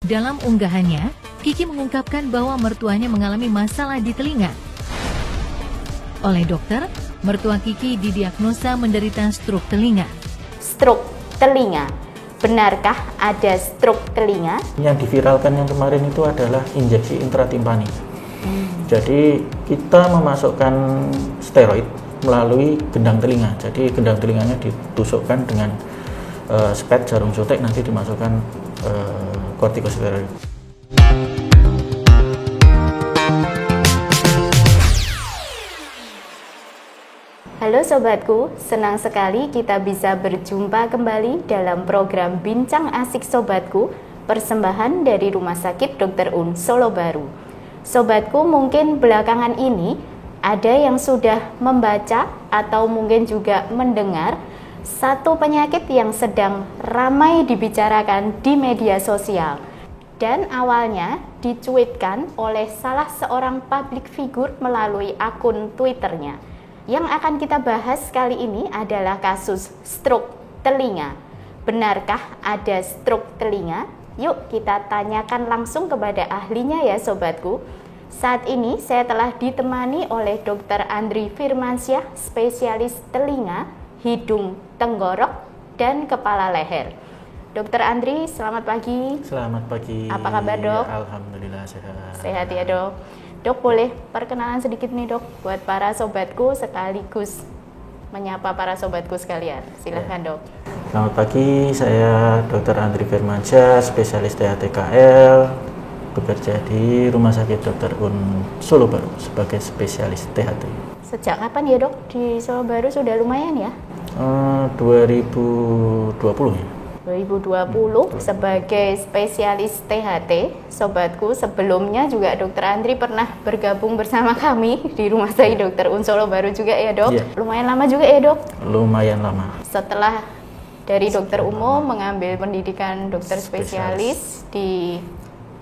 Dalam unggahannya, Kiki mengungkapkan bahwa mertuanya mengalami masalah di telinga. Oleh dokter, mertua Kiki didiagnosa menderita stroke telinga. Stroke telinga. Benarkah ada stroke telinga? Yang diviralkan yang kemarin itu adalah injeksi intratimpani. Jadi kita memasukkan steroid melalui gendang telinga. Jadi gendang telinganya ditusukkan dengan spet jarum suntik, nanti dimasukkan kortikosteroid. Halo sobatku, senang sekali kita bisa berjumpa kembali dalam program Bincang Asik Sobatku, persembahan dari Rumah Sakit Dr. Un Solo Baru. Sobatku, mungkin belakangan ini ada yang sudah membaca atau mungkin juga mendengar satu penyakit yang sedang ramai dibicarakan di media sosial dan awalnya dicuitkan oleh salah seorang public figure melalui akun Twitternya. Yang akan kita bahas kali ini adalah kasus stroke telinga. Benarkah ada stroke telinga? Yuk kita tanyakan langsung kepada ahlinya ya sobatku. Saat ini saya telah ditemani oleh Dr. Andri Firmansyah, spesialis telinga, hidung, tenggorok, dan kepala leher. Dr. Andri, selamat pagi. Selamat pagi. Apa kabar dok? Alhamdulillah sehat. Sehat ya dok. Dok, boleh perkenalan sedikit nih dok buat para sobatku sekaligus menyapa para sobatku sekalian. Silahkan dok. Selamat pagi, saya Dr. Andri Firmansyah, spesialis THT-KL, bekerja di Rumah Sakit Dr. Un Solo Baru sebagai spesialis THT. Sejak kapan ya dok di Solo Baru? Sudah lumayan ya? 2020 ya. 2020 sebagai spesialis THT. Sobatku, sebelumnya juga Dr. Andri pernah bergabung bersama kami di Rumah Sakit Dr. Un Solo Baru juga ya dok? Iya. Lumayan lama juga ya dok? Lumayan lama. Setelah dari dokter umum mengambil pendidikan dokter spesialis di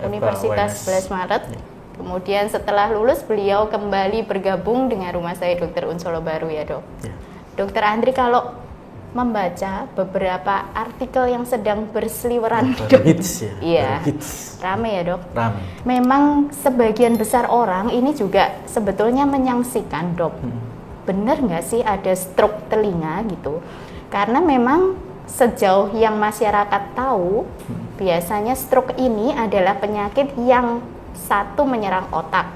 Universitas 11 Maret. Ya. Kemudian setelah lulus beliau kembali bergabung dengan Rumah Sakit Dr. Un Solo Baru ya dok? Ya. Dokter Andri, kalau membaca beberapa artikel yang sedang berseliweran Hits ya. Iya. Hits. Rame ya dok? Rame. Memang sebagian besar orang ini juga sebetulnya menyaksikan dok. Bener nggak sih ada stroke telinga gitu? Karena memang sejauh yang masyarakat tahu, biasanya stroke ini adalah penyakit yang satu menyerang otak.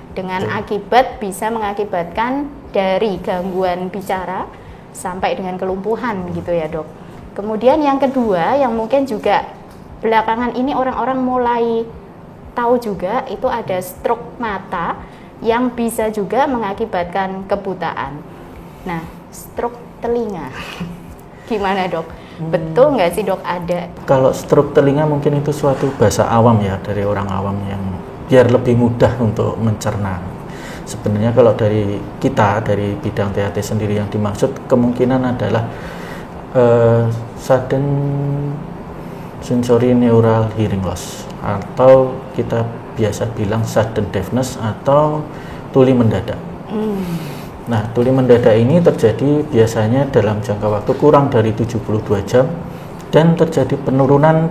Dengan akibat bisa mengakibatkan dari gangguan bicara sampai dengan kelumpuhan gitu ya dok. Kemudian yang kedua yang mungkin juga belakangan ini orang-orang mulai tahu juga itu ada stroke mata yang bisa juga mengakibatkan kebutaan. Nah, stroke telinga gimana dok? Betul nggak sih dok ada? Kalau stroke telinga mungkin itu suatu bahasa awam ya, dari orang awam yang biar lebih mudah untuk mencerna. Sebenarnya kalau dari kita, dari bidang THT sendiri, yang dimaksud kemungkinan adalah sudden sensory neural hearing loss, atau kita biasa bilang sudden deafness atau tuli mendadak. Nah, tuli mendadak ini terjadi biasanya dalam jangka waktu kurang dari 72 jam dan terjadi penurunan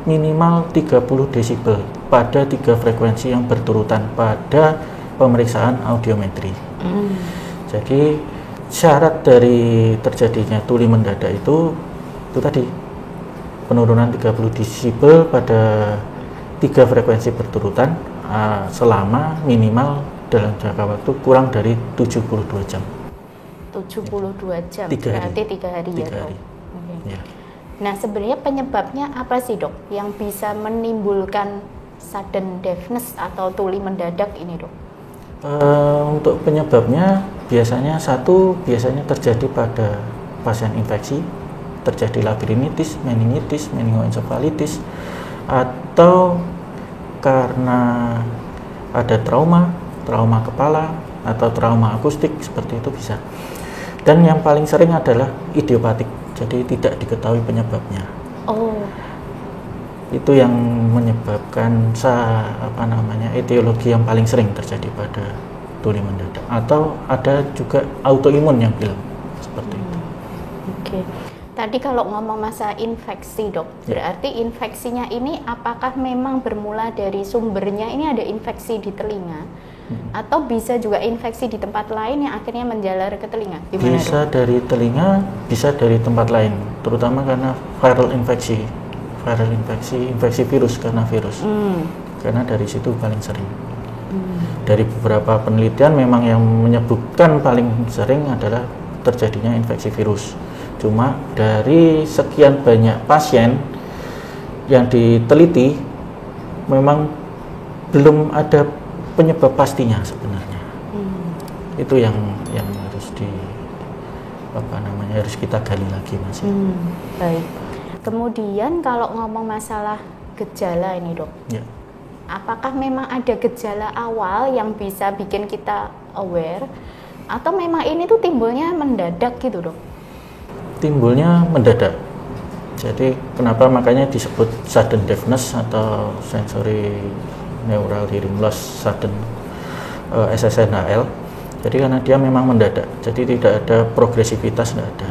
minimal 30 desibel pada 3 frekuensi yang berturutan pada pemeriksaan audiometri. Jadi syarat dari terjadinya tuli mendadak itu tadi penurunan 30 desibel pada 3 frekuensi berturutan selama minimal dalam jangka waktu kurang dari 72 jam. 72 jam, 3 hari. berarti 3 hari ya dok? Hari. Okay. Ya. Nah sebenarnya penyebabnya apa sih dok yang bisa menimbulkan sudden deafness atau tuli mendadak ini dok? Untuk penyebabnya biasanya terjadi pada pasien infeksi, terjadi labirinitis, meningitis, meningoencephalitis, atau karena ada trauma kepala atau trauma akustik, seperti itu bisa. Dan yang paling sering adalah idiopatik, jadi tidak diketahui penyebabnya. Oh. Itu yang menyebabkan etiologi yang paling sering terjadi pada tuli mendadak. Atau ada juga autoimun yang bilang seperti itu. Oke. Tadi kalau ngomong masa infeksi dok, berarti infeksinya ini apakah memang bermula dari sumbernya ini ada infeksi di telinga, atau bisa juga infeksi di tempat lain yang akhirnya menjalar ke telinga? Gimana, bisa dok? dari telinga, bisa dari tempat lain, terutama karena viral infeksi, infeksi virus karena virus, karena dari situ paling sering. Dari beberapa penelitian memang yang menyebutkan paling sering adalah terjadinya infeksi virus. Cuma dari sekian banyak pasien yang diteliti memang belum ada penyebab pastinya sebenarnya. Itu yang harus harus kita gali lagi, Mas. Baik. Kemudian kalau ngomong masalah gejala ini, dok. Ya. Apakah memang ada gejala awal yang bisa bikin kita aware, atau memang ini tuh timbulnya mendadak gitu, dok? Timbulnya mendadak. Jadi kenapa makanya disebut sudden deafness atau sensory neural hearing loss sudden, SSNHL. Jadi karena dia memang mendadak, jadi tidak ada progresivitas, tidak ada.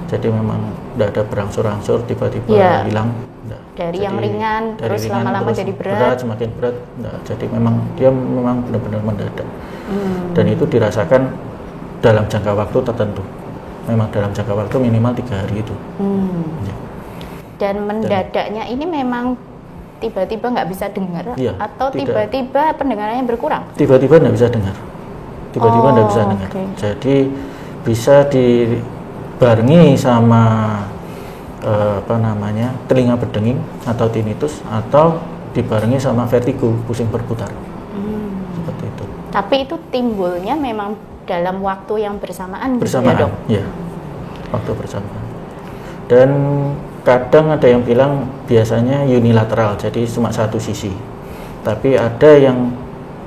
Jadi memang tidak ada berangsur-angsur tiba-tiba hilang. Dari yang ringan terus lama-lama jadi berat, semakin berat. Nah, jadi memang dia memang benar-benar mendadak. Dan itu dirasakan dalam jangka waktu tertentu. Memang dalam jangka waktu minimal 3 hari itu. Ya. Dan mendadaknya ini memang tiba-tiba nggak bisa dengar, atau tiba-tiba pendengarannya berkurang? Tiba-tiba nggak bisa dengar. Tiba-tiba nggak bisa dengar. Jadi bisa dibarengi sama telinga berdenging atau tinnitus, atau dibarengi sama vertigo, pusing berputar. Seperti itu. Tapi itu timbulnya memang dalam waktu yang bersamaan, ya, dok? Ya, waktu bersamaan. Dan kadang ada yang bilang biasanya unilateral, jadi cuma satu sisi. Tapi ada yang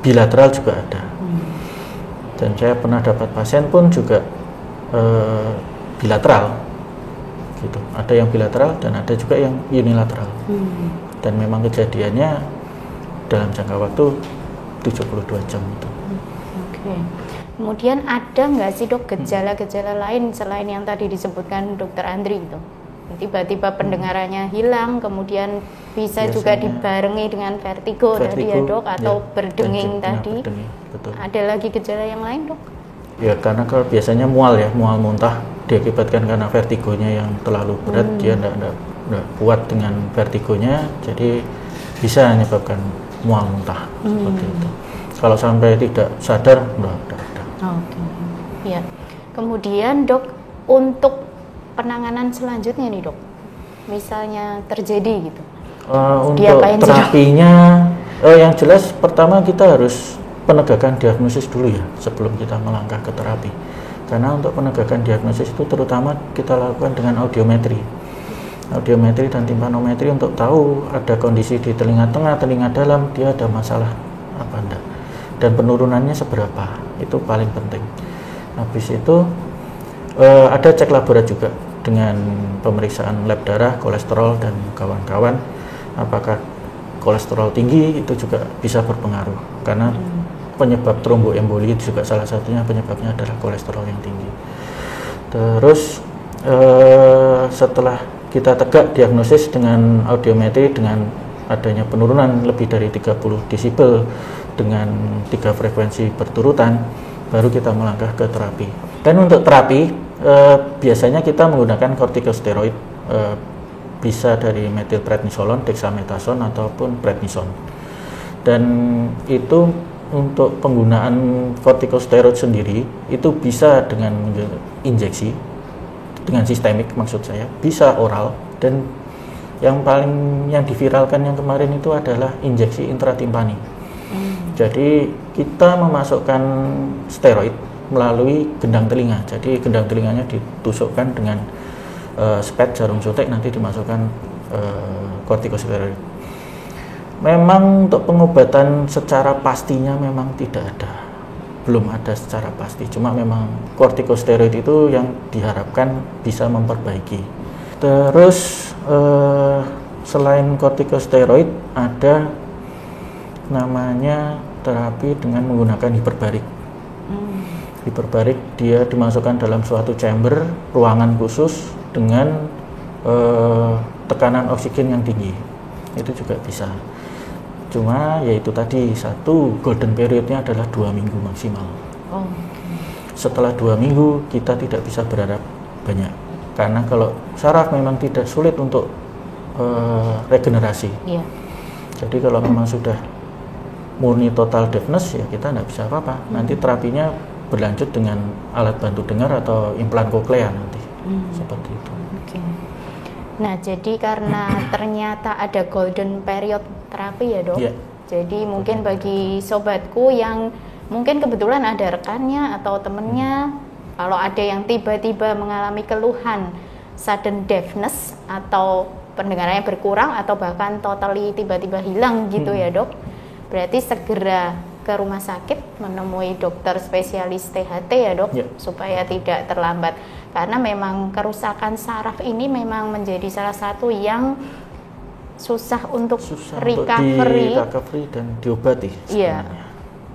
bilateral juga ada. Dan saya pernah dapat pasien pun juga bilateral, gitu. Ada yang bilateral dan ada juga yang unilateral. Dan memang kejadiannya dalam jangka waktu 72 jam itu. Kemudian ada nggak sih, dok, gejala-gejala lain selain yang tadi disebutkan dokter Andri itu? Tiba-tiba pendengarannya hilang, kemudian bisa juga dibarengi dengan vertigo tadi ya, dok, atau berdenging tadi. Betul. Ada lagi gejala yang lain, dok? Ya, karena kalau biasanya mual muntah diakibatkan karena vertigonya yang terlalu berat, dia tidak kuat dengan vertigonya, jadi bisa menyebabkan mual muntah seperti itu. Kalau sampai tidak sadar, udah ada. Ya. Kemudian, dok, untuk penanganan selanjutnya nih, dok, misalnya terjadi gitu, untuk terapinya, yang jelas pertama kita harus penegakan diagnosis dulu ya sebelum kita melangkah ke terapi. Karena untuk penegakan diagnosis itu terutama kita lakukan dengan audiometri dan timpanometri untuk tahu ada kondisi di telinga tengah, telinga dalam, dia ada masalah apa enggak, dan penurunannya seberapa, itu paling penting. Habis itu ada cek laborat juga dengan pemeriksaan lab darah, kolesterol dan kawan-kawan. Apakah kolesterol tinggi itu juga bisa berpengaruh, karena penyebab tromboemboli juga salah satunya penyebabnya adalah kolesterol yang tinggi. Terus setelah kita tegak diagnosis dengan audiometri dengan adanya penurunan lebih dari 30 desibel dengan 3 frekuensi berturutan, baru kita melangkah ke terapi. Dan untuk terapi biasanya kita menggunakan kortikosteroid, bisa dari metilprednisolon, dexamethasone ataupun prednison. Dan itu untuk penggunaan kortikosteroid sendiri itu bisa dengan injeksi, dengan sistemik maksud saya, bisa oral, dan yang diviralkan yang kemarin itu adalah injeksi intratimpani. Jadi kita memasukkan steroid melalui gendang telinga. Jadi gendang telinganya ditusukkan dengan spet jarum suntik, nanti dimasukkan kortikosteroid. Memang untuk pengobatan secara pastinya memang tidak ada, belum ada secara pasti. Cuma memang kortikosteroid itu yang diharapkan bisa memperbaiki. Terus selain kortikosteroid ada namanya terapi dengan menggunakan hiperbarik. Hiperbarik dia dimasukkan dalam suatu chamber, ruangan khusus, dengan tekanan oksigen yang tinggi, itu juga bisa. Cuma yaitu tadi, satu golden periodnya adalah 2 minggu maksimal. Setelah 2 minggu kita tidak bisa berharap banyak, karena kalau saraf memang tidak sulit untuk regenerasi. Jadi kalau memang sudah murni total deafness, ya kita nggak bisa apa-apa. Nanti terapinya berlanjut dengan alat bantu dengar atau implan koklea nanti, seperti itu. Nah, jadi karena ternyata ada golden period terapi ya dok, jadi mungkin bagi sobatku yang mungkin kebetulan ada rekannya atau temennya, kalau ada yang tiba-tiba mengalami keluhan sudden deafness atau pendengarannya berkurang atau bahkan totally tiba-tiba hilang gitu ya dok, berarti segera ke rumah sakit menemui dokter spesialis THT ya dok, supaya tidak terlambat. Karena memang kerusakan saraf ini memang menjadi salah satu yang susah untuk recovery dan diobati. Iya.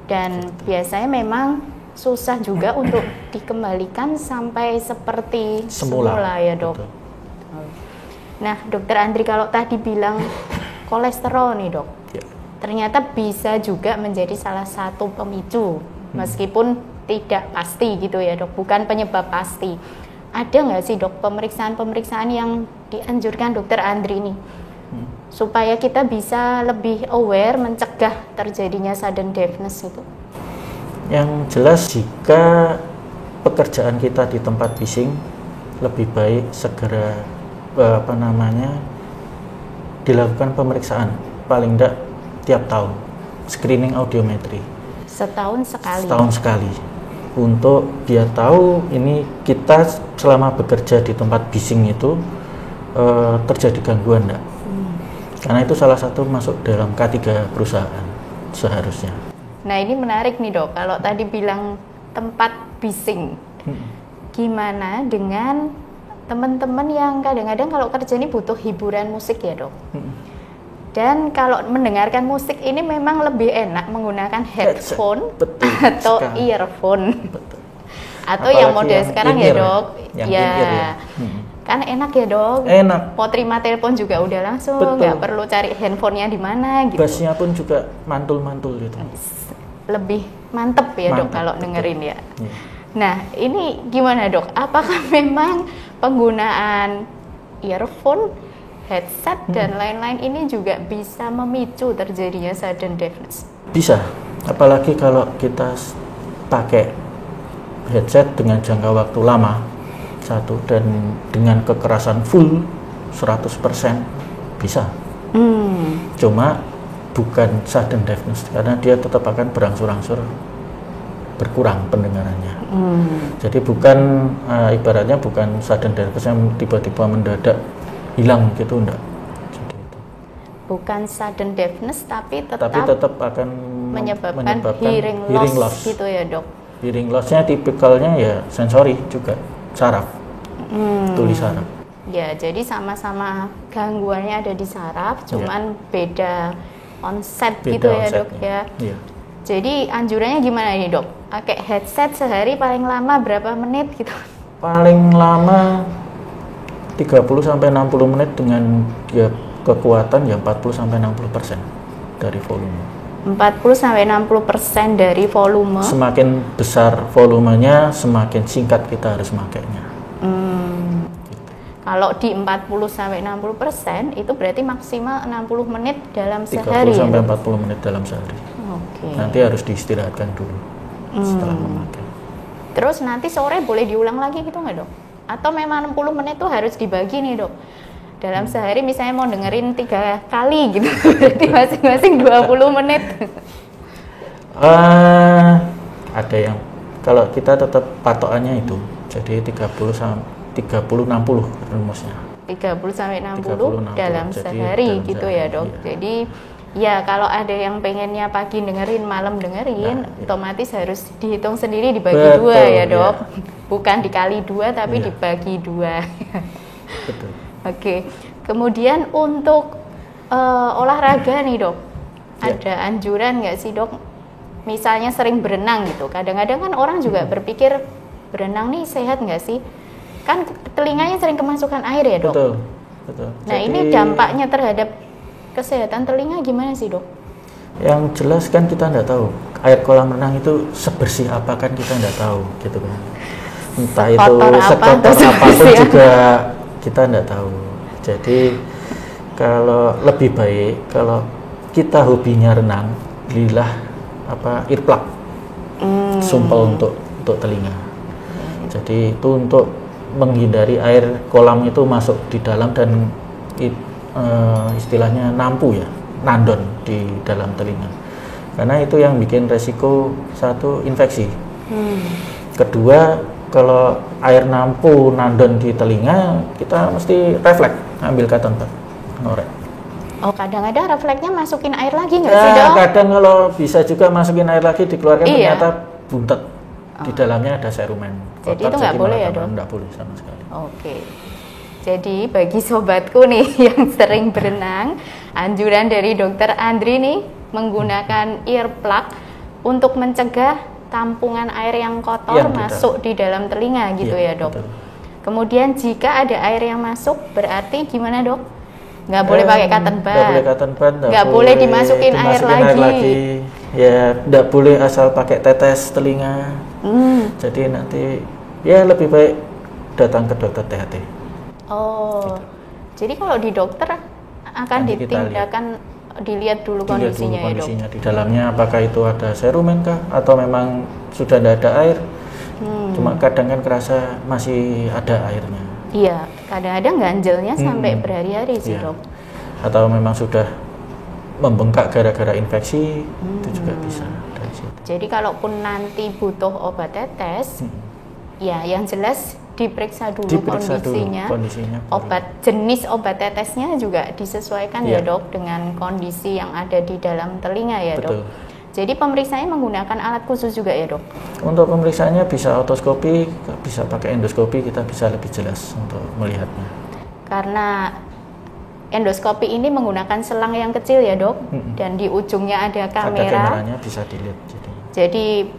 Dan biasanya memang susah juga untuk dikembalikan sampai seperti semula ya dok. Betul. Nah, dokter Andri, kalau tadi bilang kolesterol nih dok, ternyata bisa juga menjadi salah satu pemicu, meskipun tidak pasti gitu ya dok, bukan penyebab pasti. Ada nggak sih dok pemeriksaan-pemeriksaan yang dianjurkan dokter Andri nih, supaya kita bisa lebih aware mencegah terjadinya sudden deafness itu? Yang jelas, jika pekerjaan kita di tempat bising, lebih baik segera dilakukan pemeriksaan paling tidak tiap tahun, screening audiometri. Setahun sekali. Untuk biar tahu ini kita selama bekerja di tempat bising itu terjadi gangguan enggak. Karena itu salah satu masuk dalam K3 perusahaan seharusnya. Nah, ini menarik nih dok, kalau tadi bilang tempat bising, gimana dengan teman-teman yang kadang-kadang kalau kerja ini butuh hiburan musik ya dok? Dan kalau mendengarkan musik ini memang lebih enak menggunakan headphone atau earphone. Atau apalagi yang model sekarang ya dok, kan enak ya dok. Mau terima telepon juga udah langsung, nggak perlu cari handphonenya di mana gitu. Bassnya pun juga mantul-mantul gitu. Lebih mantep ya dok kalau dengerin ya. Nah, ini gimana dok? Apakah memang penggunaan earphone, headset dan lain-lain ini juga bisa memicu terjadinya sudden deafness? Bisa, apalagi kalau kita pakai headset dengan jangka waktu lama, satu, dan dengan kekerasan full 100% bisa. Cuma bukan sudden deafness, karena dia tetap akan berangsur-angsur berkurang pendengarannya. Jadi bukan ibaratnya bukan sudden deafness yang tiba-tiba mendadak hilang gitu, enggak. Jadi itu. Bukan sudden deafness, tapi tetap akan menyebabkan hearing loss gitu ya dok. Hearing loss-nya tipikalnya ya sensori juga, saraf, tuli saraf. Ya, jadi sama-sama gangguannya ada di saraf, cuman beda onset gitu ya dok ya. Jadi anjurannya gimana nih dok? Pakai headset sehari paling lama berapa menit gitu? Paling lama 30-60 menit dengan kekuatan ya 40-60% dari volume. 40-60% dari volume. Semakin besar volumenya, semakin singkat kita harus makainya. Kalau di 40-60% itu berarti maksimal 60 menit dalam sehari. 30-40 menit dalam sehari. Nanti harus diistirahatkan dulu setelah memakai. Terus nanti sore boleh diulang lagi gitu nggak dok? Atau memang 60 menit itu harus dibagi nih dok? Dalam sehari misalnya mau dengerin 3 kali gitu, berarti masing-masing 20 menit. Ada yang, kalau kita tetap patokannya itu, jadi 30-60 rumusnya. 30-60 dalam sehari dalam gitu ya dok. Iya. Jadi ya kalau ada yang pengennya pagi dengerin, malam dengerin, otomatis harus dihitung sendiri dibagi 2 ya dok. Bukan dikali 2 tapi dibagi 2. Betul. Oke. Kemudian untuk olahraga nih dok, ada anjuran nggak sih dok? Misalnya sering berenang gitu. Kadang-kadang kan orang juga berpikir berenang nih sehat nggak sih? kan telinganya sering kemasukan air ya dok? Betul, betul. Nah ini dampaknya terhadap kesehatan telinga gimana sih dok? Yang jelas kan kita nggak tahu air kolam renang itu sebersih apa kan kita nggak tahu gitu kan. Entah itu sekotor apapun juga kita nggak tahu. Jadi kalau lebih baik kalau kita hobinya renang, belilah earplug, sumpel untuk telinga. Jadi itu untuk menghindari air kolam itu masuk di dalam dan istilahnya nandon di dalam telinga. Karena itu yang bikin resiko satu infeksi. Kedua, kalau air nandon di telinga, kita mesti refleks ambil cotton bud, ngorek. Oh, kadang-kadang refleksnya masukin air lagi nggak sih dok? Kadang kalau bisa juga masukin air lagi dikeluarkan ternyata buntet. Di dalamnya ada serumen. Jadi itu nggak boleh ya dok? Nggak boleh sama sekali. Oke. Jadi bagi sobatku nih yang sering berenang, anjuran dari Dokter Andri nih menggunakan earplug untuk mencegah tampungan air yang kotor masuk di dalam telinga gitu ya dok. Betul. Kemudian jika ada air yang masuk berarti gimana dok? Nggak boleh pakai cotton bud. Nggak boleh cotton bud. Nggak boleh dimasukin air lagi. Ya nggak boleh asal pakai tetes telinga. Jadi nanti ya lebih baik datang ke dokter THT. Oh, gitu. Jadi kalau di dokter akan dilihat dulu kondisinya ya dok? Di dalamnya apakah itu ada serumen kah atau memang sudah tidak ada air? Cuma kadang kan kerasa masih ada airnya. Iya, kadang-kadang ganjelnya sampai berhari-hari sih dok. Atau memang sudah membengkak gara-gara infeksi, itu juga bisa dari situ. Jadi kalaupun nanti butuh obat tetes, ya yang jelas diperiksa dulu kondisinya. Jenis obat tetesnya juga disesuaikan ya dok dengan kondisi yang ada di dalam telinga ya dok. Jadi pemeriksaannya menggunakan alat khusus juga ya dok? Untuk pemeriksaannya bisa otoskopi, bisa pakai endoskopi, kita bisa lebih jelas untuk melihatnya. Karena endoskopi ini menggunakan selang yang kecil ya dok, dan di ujungnya ada kamera. Ada kameranya bisa dilihat. Jadi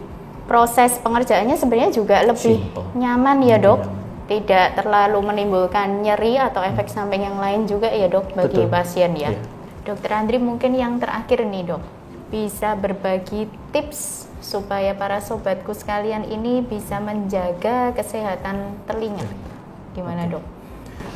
proses pengerjaannya sebenarnya juga lebih nyaman ya dok, tidak terlalu menimbulkan nyeri atau efek samping yang lain juga ya dok bagi pasien ya. Dokter Andri mungkin yang terakhir nih dok, bisa berbagi tips supaya para sobatku sekalian ini bisa menjaga kesehatan telinga. Gimana dok?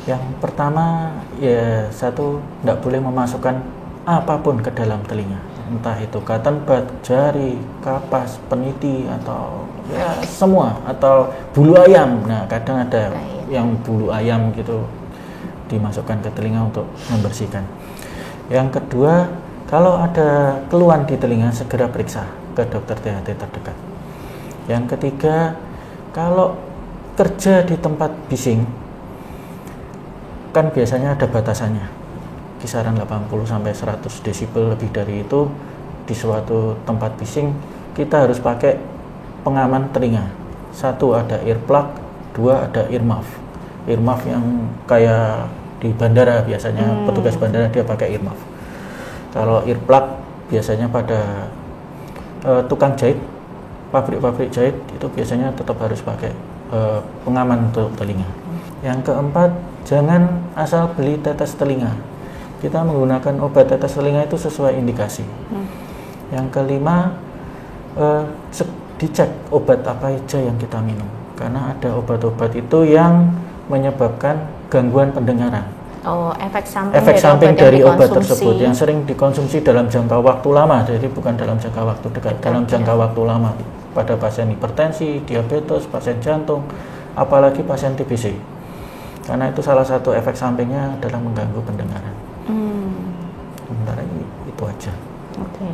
Yang pertama ya satu, tidak boleh memasukkan apapun ke dalam telinga. Entah itu cotton bud, jari, kapas, peniti, atau ya semua, atau bulu ayam. Nah kadang ada yang bulu ayam gitu dimasukkan ke telinga untuk membersihkan. Yang kedua, kalau ada keluhan di telinga segera periksa ke dokter THT terdekat. Yang ketiga, kalau kerja di tempat bising kan biasanya ada batasannya, kisaran 80 sampai 100 desibel. Lebih dari itu di suatu tempat bising kita harus pakai pengaman telinga. Satu ada earplug, dua ada earmuff. Earmuff yang kayak di bandara biasanya petugas bandara dia pakai earmuff. Kalau earplug biasanya pada tukang jahit, pabrik-pabrik jahit itu biasanya tetap harus pakai pengaman untuk telinga. Yang keempat, jangan asal beli tetes telinga. Kita menggunakan obat tetes telinga itu sesuai indikasi. Yang kelima, dicek obat apa aja yang kita minum, karena ada obat-obat itu yang menyebabkan gangguan pendengaran. Oh, efek samping dari obat tersebut yang sering dikonsumsi dalam jangka waktu lama, jadi bukan dalam jangka waktu dekat, dalam jangka waktu lama pada pasien hipertensi, diabetes, pasien jantung, apalagi pasien TBC. Karena itu salah satu efek sampingnya adalah mengganggu pendengaran. Sementara itu aja. Oke.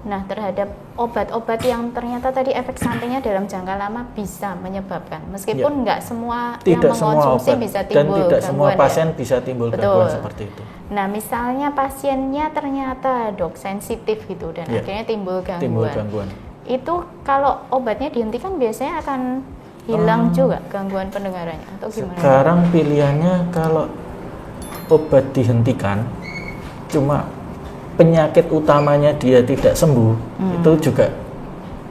Nah, terhadap obat-obat yang ternyata tadi efek sampingnya dalam jangka lama bisa menyebabkan, meskipun nggak semua yang mengkonsumsi bisa timbul dan tidak semua pasien ya? Bisa timbul gangguan seperti itu. Nah, misalnya pasiennya ternyata dok sensitif gitu dan akhirnya timbul gangguan. Itu kalau obatnya dihentikan biasanya akan hilang juga gangguan pendengarannya atau gimana? Sekarang pilihannya kalau obat dihentikan, cuma penyakit utamanya dia tidak sembuh, itu juga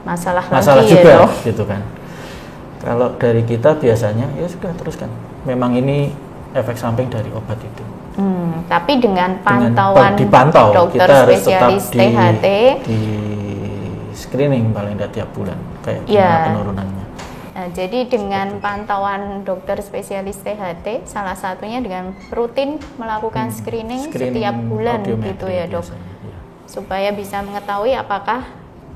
masalah juga, gitu kan. Kalau dari kita biasanya ya sudah teruskan. Memang ini efek samping dari obat itu. Tapi dengan pantauan dipantau, dokter kita harus spesialis tetap THT di screening paling tidak tiap bulan kayak Ya. gimana penurunannya. Nah, jadi dengan pantauan dokter spesialis THT, salah satunya dengan rutin melakukan screening setiap bulan gitu ya dok, biasanya, ya. supaya bisa mengetahui apakah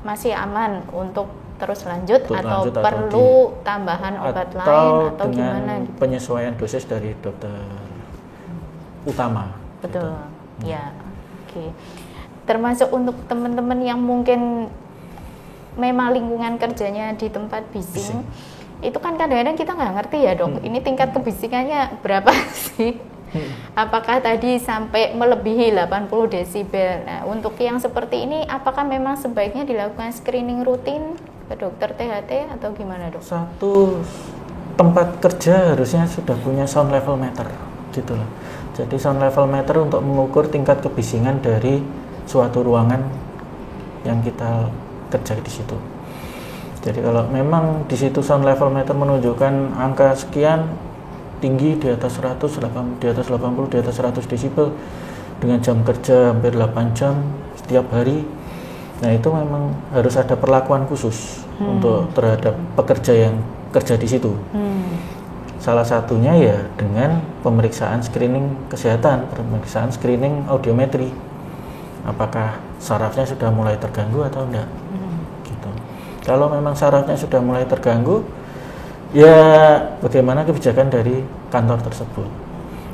masih aman untuk terus lanjut atau perlu tambahan obat lain atau dengan gimana gitu. penyesuaian dosis dari dokter utama. Betul, gitu. ya, oke. Termasuk untuk teman-teman yang mungkin memang lingkungan kerjanya di tempat bising. Itu kan kadang-kadang kita nggak ngerti ya dok, ini tingkat kebisingannya berapa sih? Apakah tadi sampai melebihi 80 desibel? Nah, untuk yang seperti ini, apakah memang sebaiknya dilakukan screening rutin ke dokter THT atau gimana dok? Satu tempat kerja harusnya sudah punya sound level meter, gitu loh. Jadi sound level meter untuk mengukur tingkat kebisingan dari suatu ruangan yang kita kerja di situ. Jadi kalau memang di situ sound level meter menunjukkan angka sekian tinggi di atas 100, di atas 80, di atas 100 desibel dengan jam kerja hampir 8 jam setiap hari. Nah, itu memang harus ada perlakuan khusus untuk terhadap pekerja yang kerja di situ. Salah satunya ya dengan pemeriksaan screening kesehatan, pemeriksaan screening audiometri. Apakah sarafnya sudah mulai terganggu atau enggak? Gitu. Kalau memang sarafnya sudah mulai terganggu, ya bagaimana kebijakan dari kantor tersebut?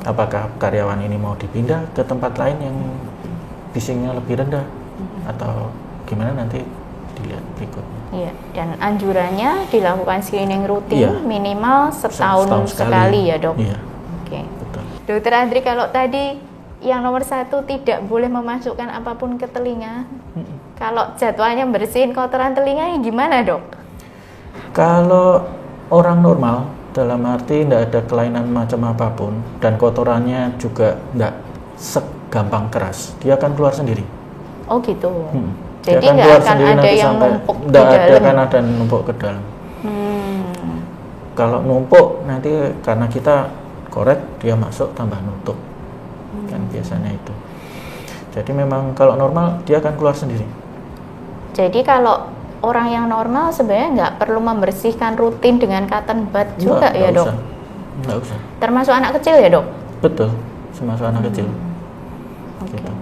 Apakah karyawan ini mau dipindah ke tempat lain yang bisingnya lebih rendah atau gimana, nanti dilihat berikutnya. Iya, dan anjurannya dilakukan screening rutin Iya. minimal setahun sekali ya dok. Iya. Oke. Betul. Dokter Andri, kalau tadi yang nomor 1 tidak boleh memasukkan apapun ke telinga, kalau jadwalnya bersihin kotoran telinga, gimana dok? Kalau orang normal, dalam arti tidak ada kelainan macam apapun dan kotorannya juga tidak segampang keras, dia akan keluar sendiri. Oh gitu. Dia Jadi akan nggak keluar akan sendiri ada nanti yang sampai numpuk di nggak ada, dalam. kan ada numpuk ke dalam. Kalau numpuk nanti karena kita korek, dia masuk tambah nutup. Kan biasanya itu. Jadi memang kalau normal dia akan keluar sendiri. Jadi kalau orang yang normal sebenarnya nggak perlu membersihkan rutin dengan cotton bud juga ya dok? Nggak usah. Termasuk anak kecil ya dok? Betul, termasuk anak kecil. Oke. Gitu.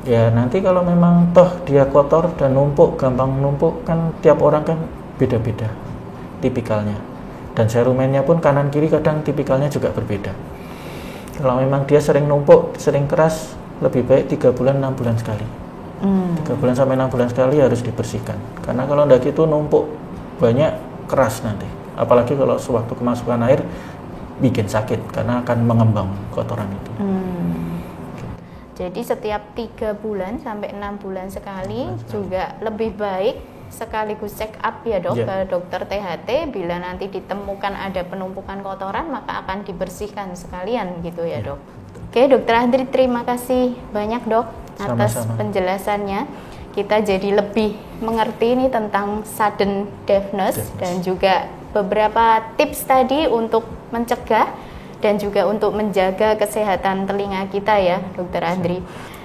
Ya nanti kalau memang toh dia kotor dan numpuk, gampang numpuk, kan tiap orang kan beda-beda tipikalnya. Dan serumennya pun kanan kiri kadang tipikalnya juga berbeda. Kalau memang dia sering numpuk, sering keras, lebih baik 3 bulan 6 bulan sekali. 3 bulan sampai 6 bulan sekali harus dibersihkan. Karena kalau enggak gitu numpuk banyak, keras nanti. Apalagi kalau sewaktu kemasukan air bikin sakit karena akan mengembang kotoran itu. Jadi setiap 3 bulan sampai 6 bulan sekali juga lebih baik sekaligus check up ya dok, ke dokter THT. Bila nanti ditemukan ada penumpukan kotoran, maka akan dibersihkan sekalian gitu ya dok. Oke dokter Andri, terima kasih banyak dok atas penjelasannya. Kita jadi lebih mengerti nih tentang sudden deafness dan juga beberapa tips tadi untuk mencegah dan juga untuk menjaga kesehatan telinga kita ya dokter Andri.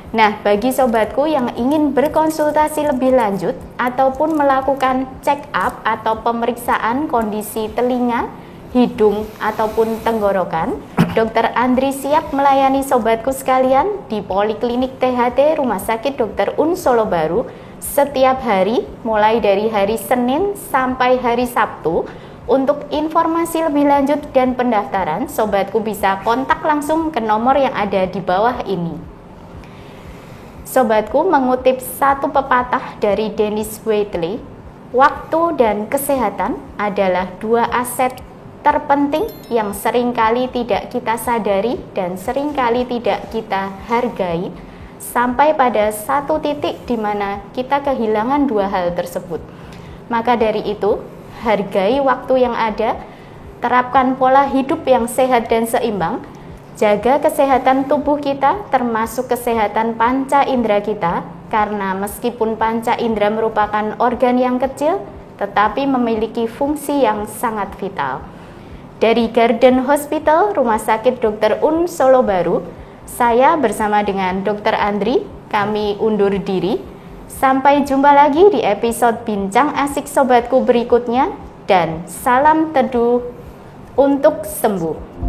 Nah, bagi sobatku yang ingin berkonsultasi lebih lanjut ataupun melakukan check up atau pemeriksaan kondisi telinga, hidung ataupun tenggorokan, Dokter Andri siap melayani sobatku sekalian di Poliklinik THT Rumah Sakit Dr. Un Solo Baru setiap hari mulai dari hari Senin sampai hari Sabtu. Untuk informasi lebih lanjut dan pendaftaran, sobatku bisa kontak langsung ke nomor yang ada di bawah ini. Sobatku mengutip satu pepatah dari Dennis Waitley, waktu dan kesehatan adalah 2 aset terpenting yang seringkali tidak kita sadari dan seringkali tidak kita hargai, sampai pada satu titik di mana kita kehilangan 2 hal tersebut. Maka dari itu, hargai waktu yang ada, terapkan pola hidup yang sehat dan seimbang, jaga kesehatan tubuh kita termasuk kesehatan panca indera kita, karena meskipun panca indera merupakan organ yang kecil, tetapi memiliki fungsi yang sangat vital. Dari Garden Hospital Rumah Sakit Dr. Un Solo Baru, saya bersama dengan Dr. Andri, kami undur diri. Sampai jumpa lagi di episode Bincang Asik Sobatku berikutnya, dan salam teduh untuk sembuh.